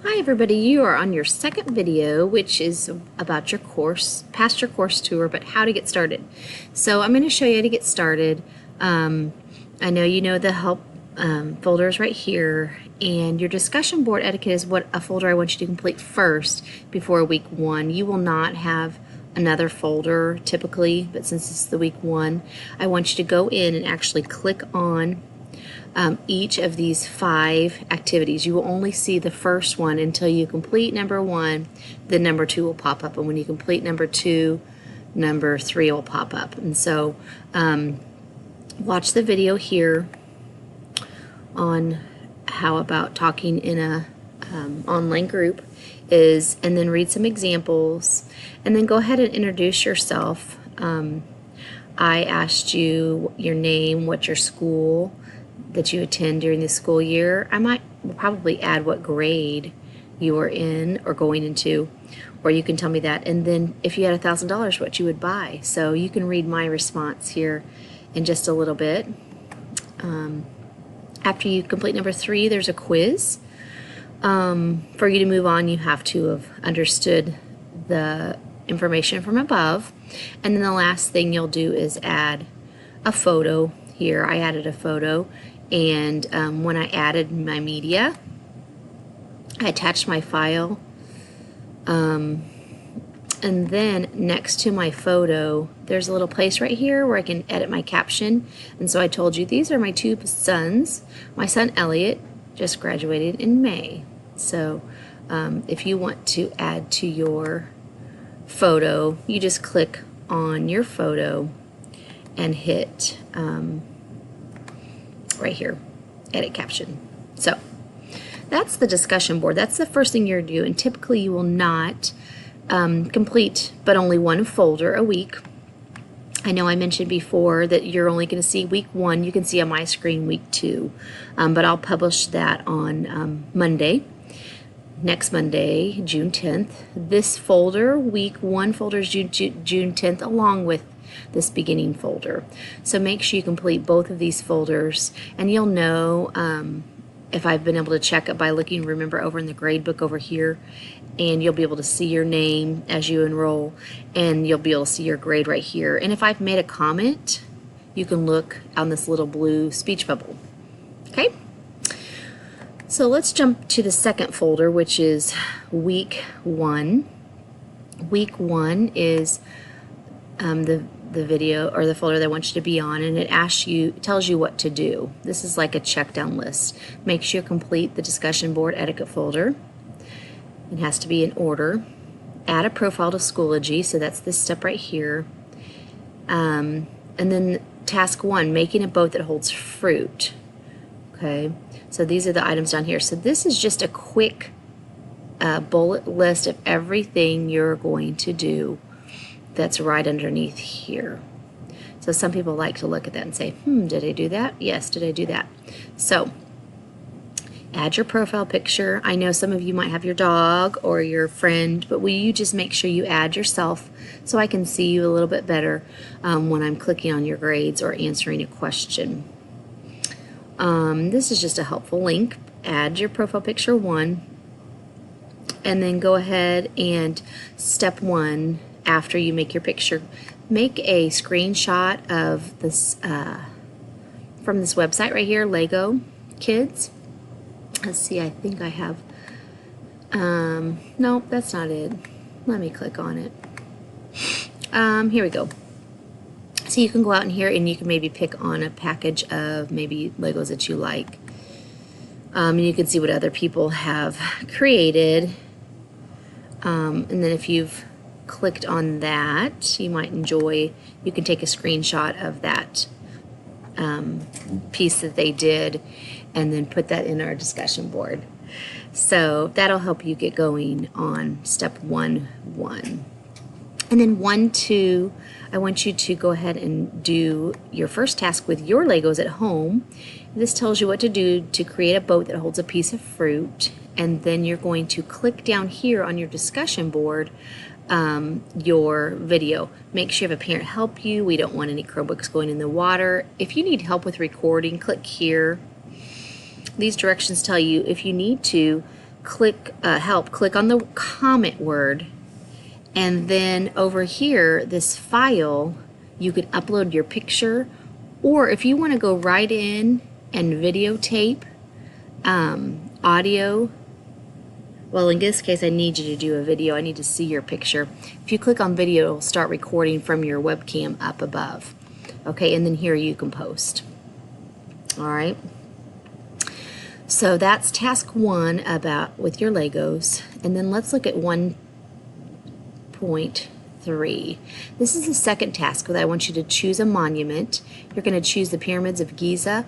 Hi everybody, you are on your second video, which is about your course, past your course tour, but how to get started. So I'm going to show you how to get started. I know you know the help folders right here, and your discussion board etiquette is what a folder I want you to complete first before week one. You will not have another folder typically, but since it's the week one, I want you to go in and actually click on each of these 5 activities. You will only see the first one until you complete number 1, then number 2 will pop up, and when you complete number 2, number 3 will pop up. And so watch the video here on how about talking in a online group is, and then read some examples, and then go ahead and introduce yourself. I asked you your name, what's your school that you attend during the school year. I might probably add what grade you are in or going into, or you can tell me that. And then if you had $1,000, what you would buy. So you can read my response here in just a little bit. After you complete number 3, there's a quiz. For you to move on, you have to have understood the information from above. And then the last thing you'll do is add a photo. Here I added a photo, and when I added my media, I attached my file, and then next to my photo there's a little place right here where I can edit my caption. And so I told you these are my 2 sons. My son Elliot just graduated in May, so if you want to add to your photo, you just click on your photo and hit right here, edit caption. So that's the discussion board. That's the first thing you're doing. Typically you will not complete but only 1 folder a week. I know I mentioned before that you're only going to see week 1. You can see on my screen week 2, but I'll publish that on Monday. Next Monday, June 10th. This folder, week 1 folder, is June 10th, along with this beginning folder. So make sure you complete both of these folders, and you'll know if I've been able to check it by looking, remember, over in the grade book over here, and you'll be able to see your name as you enroll, and you'll be able to see your grade right here. And if I've made a comment, you can look on this little blue speech bubble. Okay? So let's jump to the second folder, which is week 1. Week 1 is the video or the folder that I want you to be on, and it tells you what to do. This is like a check down list. Make sure you complete the discussion board etiquette folder. It has to be in order. Add a profile to Schoology, so that's this step right here. And then task 1, making a boat that holds fruit. Okay, so these are the items down here. So this is just a quick bullet list of everything you're going to do that's right underneath here. So some people like to look at that and say, did I do that? Yes, did I do that? So add your profile picture. I know some of you might have your dog or your friend, but will you just make sure you add yourself so I can see you a little bit better when I'm clicking on your grades or answering a question. This is just a helpful link. Add your profile picture 1, and then go ahead and step 1, after you make your picture, make a screenshot of this from this website right here, Lego Kids. Let's see, I think I have, nope, that's not it. Let me click on it. Here we go. So you can go out in here and you can maybe pick on a package of maybe Legos that you like. And you can see what other people have created. And then if you've clicked on that, you might enjoy, you can take a screenshot of that piece that they did and then put that in our discussion board. So that'll help you get going on step 1. And then 1, 2, I want you to go ahead and do your first task with your Legos at home. This tells you what to do to create a boat that holds a piece of fruit, and then you're going to click down here on your discussion board your video. Make sure you have a parent help you. We don't want any Chromebooks going in the water. If you need help with recording, click here. These directions tell you if you need to click help, click on the comment word, and then over here, this file, you could upload your picture, or if you want to go right in and videotape audio, well, in this case, I need you to do a video. I need to see your picture. If you click on video, it'll start recording from your webcam up above. Okay, and then here you can post. All right. So that's task 1 about with your Legos. And then let's look at 1.3. This is the second task that I want you to choose a monument. You're going to choose the Pyramids of Giza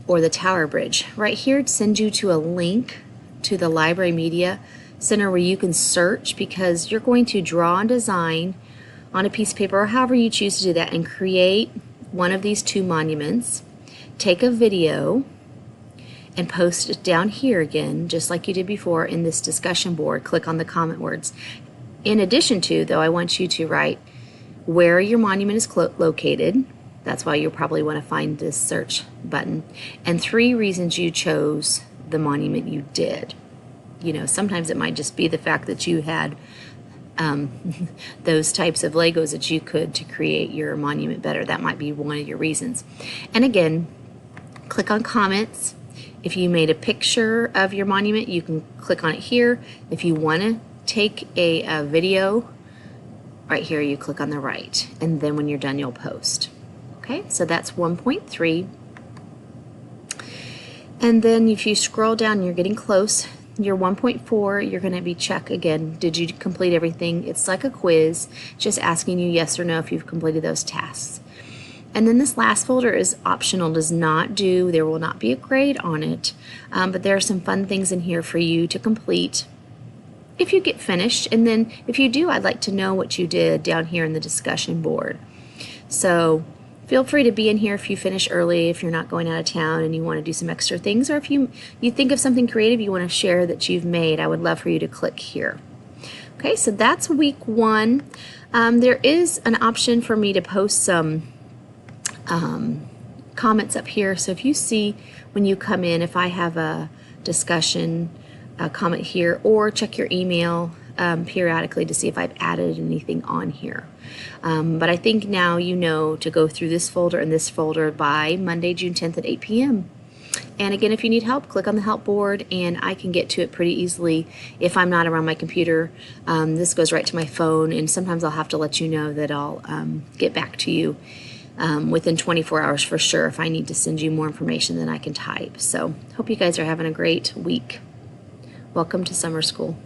or the Tower Bridge. Right here, it sends you to a link to the Library Media Center where you can search, because you're going to draw and design on a piece of paper or however you choose to do that and create one of these 2 monuments. Take a video and post it down here again, just like you did before in this discussion board. Click on the comment words. In addition to, though, I want you to write where your monument is located. That's why you'll probably want to find this search button. And 3 reasons you chose the monument you did. You know, sometimes it might just be the fact that you had those types of Legos that you could to create your monument better. That might be one of your reasons. And again, click on comments. If you made a picture of your monument, you can click on it here. If you want to take a video, right here you click on the right. And then when you're done, you'll post. Okay, so that's 1.3. And then if you scroll down, you're getting close. Your 1.4, you're going to be check again. Did you complete everything? It's like a quiz, just asking you yes or no if you've completed those tasks. And then this last folder is optional, there will not be a grade on it, but there are some fun things in here for you to complete if you get finished. And then if you do, I'd like to know what you did down here in the discussion board. So feel free to be in here if you finish early, if you're not going out of town and you want to do some extra things, or if you think of something creative you want to share that you've made, I would love for you to click here. Okay, so that's week 1. There is an option for me to post some comments up here. So if you see when you come in, if I have a discussion comment here, or check your email periodically to see if I've added anything on here. But I think now you know to go through this folder and this folder by Monday, June 10th at 8 p.m. And again, if you need help, click on the help board and I can get to it pretty easily if I'm not around my computer. This goes right to my phone, and sometimes I'll have to let you know that I'll get back to you within 24 hours for sure if I need to send you more information than I can type. So hope you guys are having a great week. Welcome to summer school.